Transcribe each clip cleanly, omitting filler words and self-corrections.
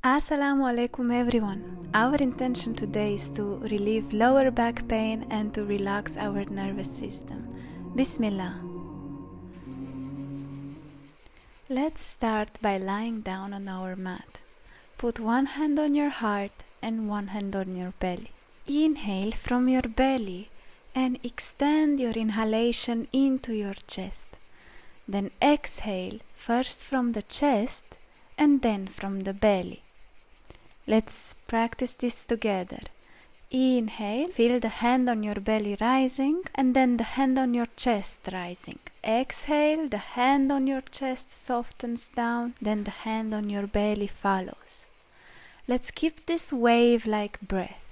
Assalamu alaikum everyone. Our intention today is to relieve lower back pain and to relax our nervous system. Bismillah. Let's start by lying down on our mat. Put one hand on your heart and one hand on your belly. Inhale from your belly and extend your inhalation into your chest. Then exhale first from the chest and then from the belly. Let's practice this together. Inhale, feel the hand on your belly rising and then the hand on your chest rising. Exhale, the hand on your chest softens down, then the hand on your belly follows. Let's keep this wave-like breath.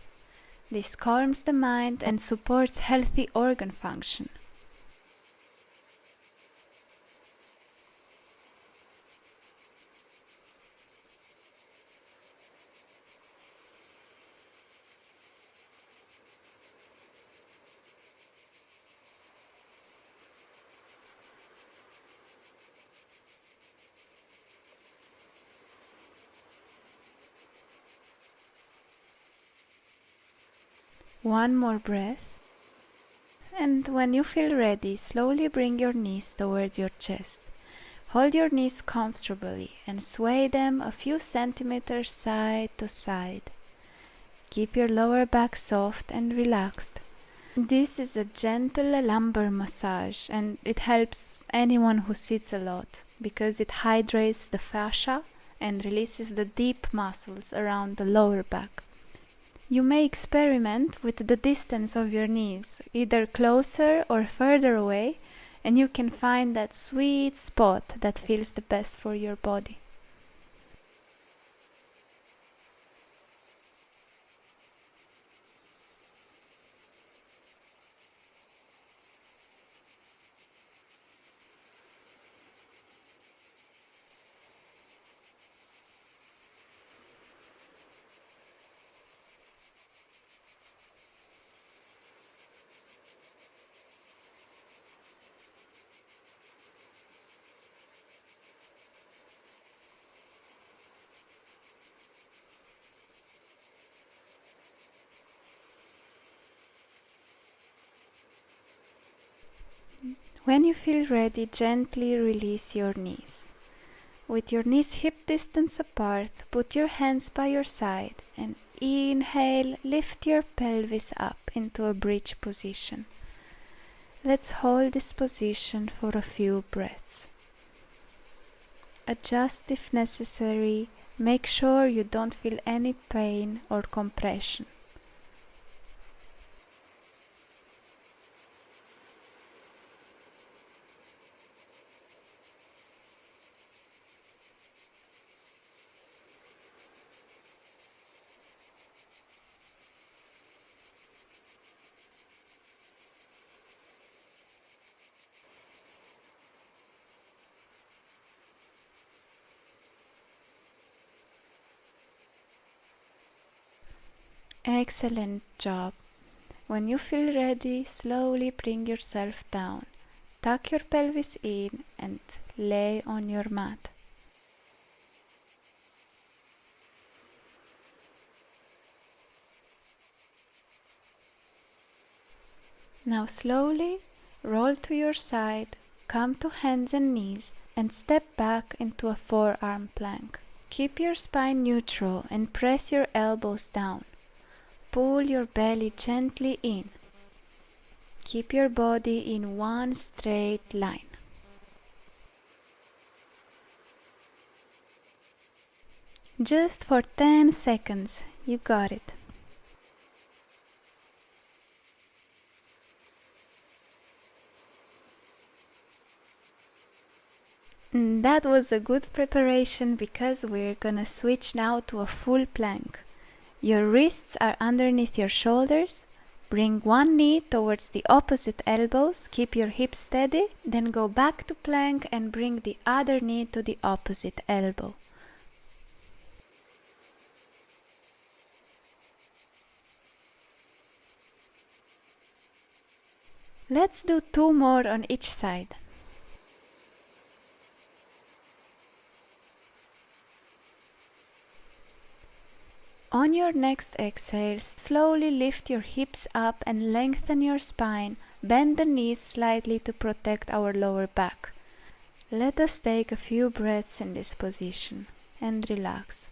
This calms the mind and supports healthy organ function. One more breath. And when you feel ready, slowly bring your knees towards your chest. Hold your knees comfortably and sway them a few centimeters side to side. Keep your lower back soft and relaxed. This is a gentle lumbar massage and it helps anyone who sits a lot because it hydrates the fascia and releases the deep muscles around the lower back. You may experiment with the distance of your knees, either closer or further away, and you can find that sweet spot that feels the best for your body. When you feel ready, gently release your knees. With your knees hip distance apart, put your hands by your side and inhale, lift your pelvis up into a bridge position. Let's hold this position for a few breaths. Adjust if necessary, make sure you don't feel any pain or compression. Excellent job. When you feel ready, slowly bring yourself down. Tuck your pelvis in and lay on your mat. Now slowly roll to your side, come to hands and knees and step back into a forearm plank. Keep your spine neutral and press your elbows down. Pull your belly gently in. Keep your body in one straight line. Just for 10 seconds, you got it. That was a good preparation because we're gonna switch now to a full plank. Your wrists are underneath your shoulders. Bring one knee towards the opposite elbows, keep your hips steady, then go back to plank and bring the other knee to the opposite elbow. Let's do 2 more on each side. On your next exhale, slowly lift your hips up and lengthen your spine. Bend the knees slightly to protect our lower back. Let us take a few breaths in this position and relax.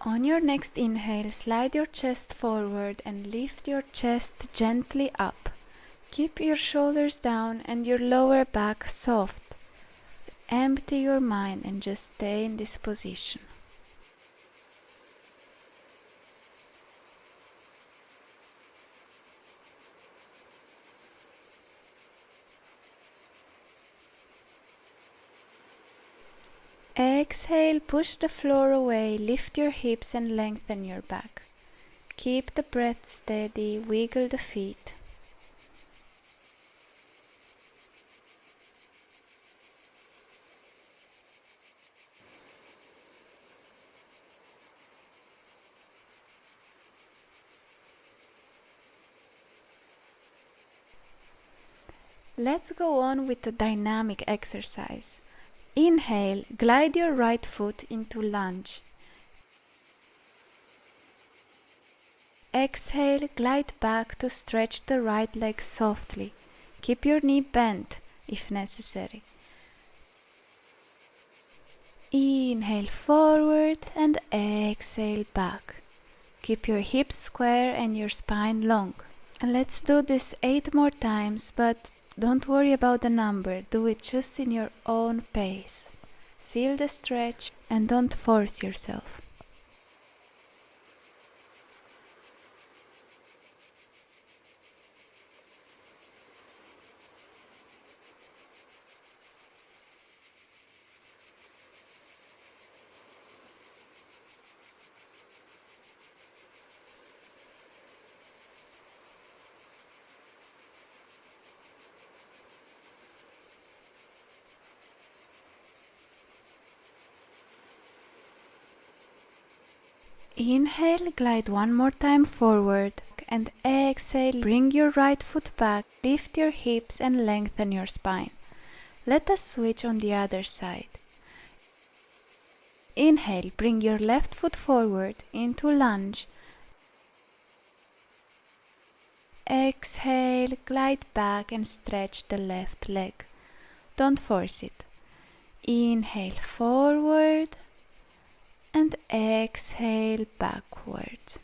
On your next inhale, slide your chest forward and lift your chest gently up. Keep your shoulders down and your lower back soft. Empty your mind and just stay in this position. Exhale, push the floor away, lift your hips and lengthen your back. Keep the breath steady, wiggle the feet. Let's go on with the dynamic exercise. Inhale, glide your right foot into lunge. Exhale, glide back to stretch the right leg softly. Keep your knee bent if necessary. Inhale forward and exhale back. Keep your hips square and your spine long. And let's do this 8 more times, but don't worry about the number. Do it just in your own pace. Feel the stretch and don't force yourself. Inhale, glide one more time forward and exhale, bring your right foot back, lift your hips and lengthen your spine. Let us switch on the other side. Inhale, bring your left foot forward into lunge. Exhale, glide back and stretch the left leg. Don't force it. Inhale forward and exhale backwards.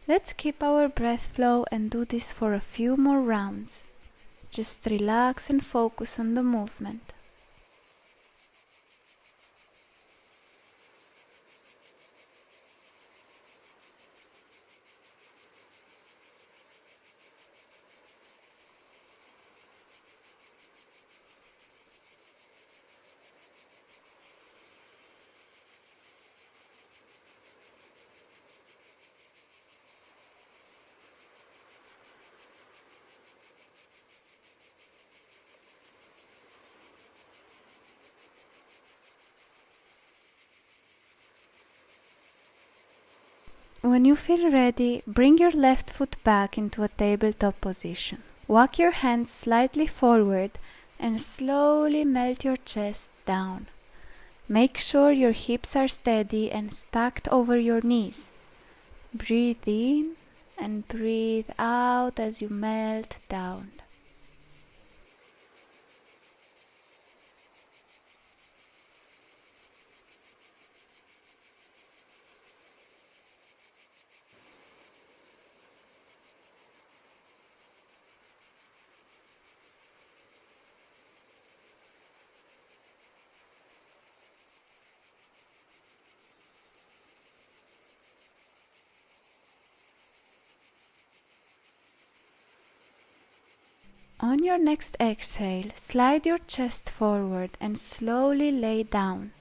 Let's keep our breath flow and do this for a few more rounds. Just relax and focus on the movement. When you feel ready, bring your left foot back into a tabletop position. Walk your hands slightly forward and slowly melt your chest down. Make sure your hips are steady and stacked over your knees. Breathe in and breathe out as you melt down. On your next exhale, slide your chest forward and slowly lay down.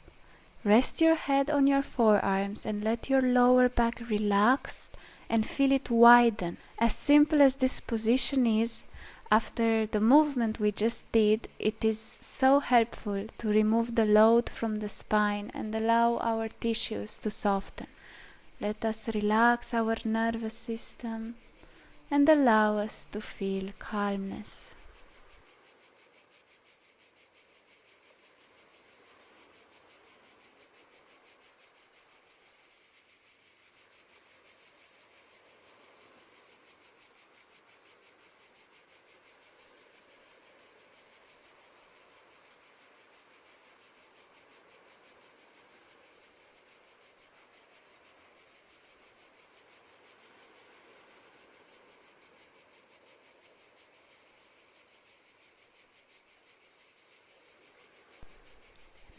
Rest your head on your forearms and let your lower back relax and feel it widen. As simple as this position is, after the movement we just did, it is so helpful to remove the load from the spine and allow our tissues to soften. Let us relax our nervous system and allow us to feel calmness.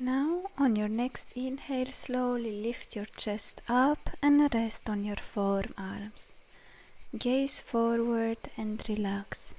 Now, on your next inhale, slowly lift your chest up and rest on your forearms. Gaze forward and relax.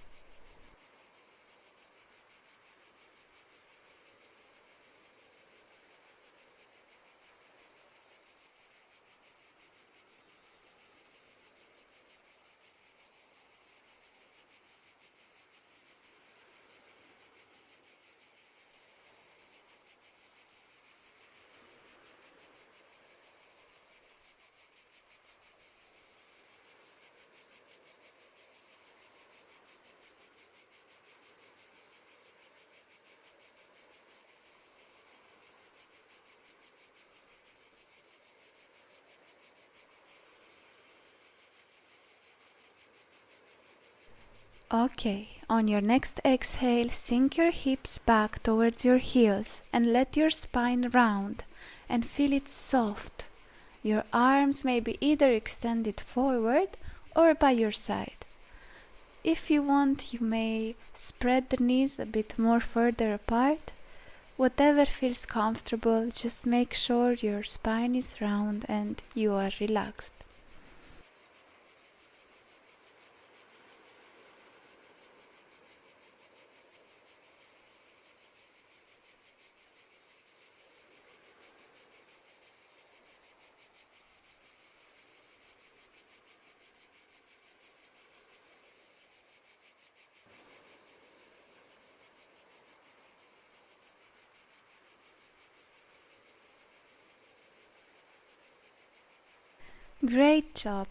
Okay, on your next exhale, sink your hips back towards your heels and let your spine round and feel it soft. Your arms may be either extended forward or by your side. If you want, you may spread the knees a bit more further apart. Whatever feels comfortable, just make sure your spine is round and you are relaxed. Great job!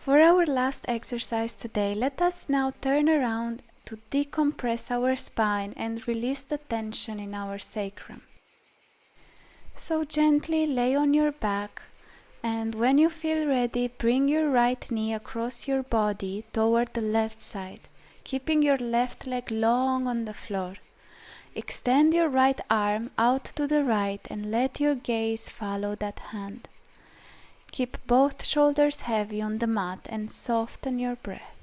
For our last exercise today, let us now turn around to decompress our spine and release the tension in our sacrum. So gently lay on your back, and when you feel ready, bring your right knee across your body toward the left side, keeping your left leg long on the floor. Extend your right arm out to the right and let your gaze follow that hand. Keep both shoulders heavy on the mat and soften your breath.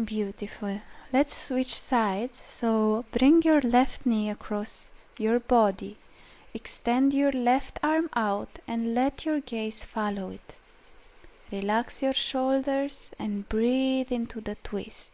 Beautiful. Let's switch sides. So bring your left knee across your body. Extend your left arm out and let your gaze follow it. Relax your shoulders and breathe into the twist.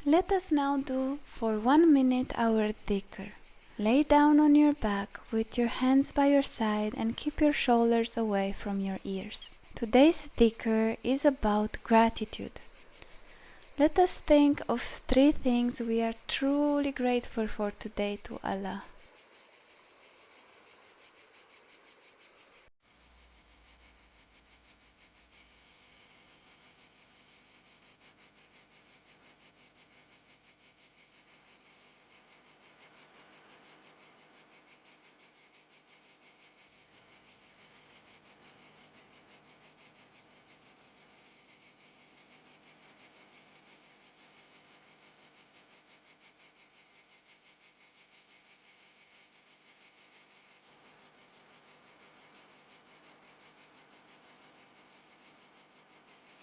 Let us now do for 1 minute our Dhikr. Lay down on your back with your hands by your side and keep your shoulders away from your ears. Today's Dhikr is about gratitude. Let us think of 3 things we are truly grateful for today to Allah.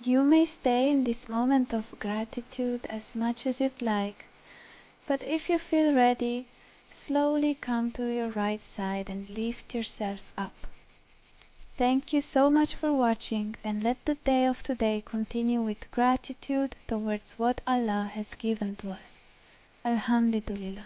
You may stay in this moment of gratitude as much as you'd like, but if you feel ready, slowly come to your right side and lift yourself up. Thank you so much for watching, and let the day of today continue with gratitude towards what Allah has given to us. Alhamdulillah.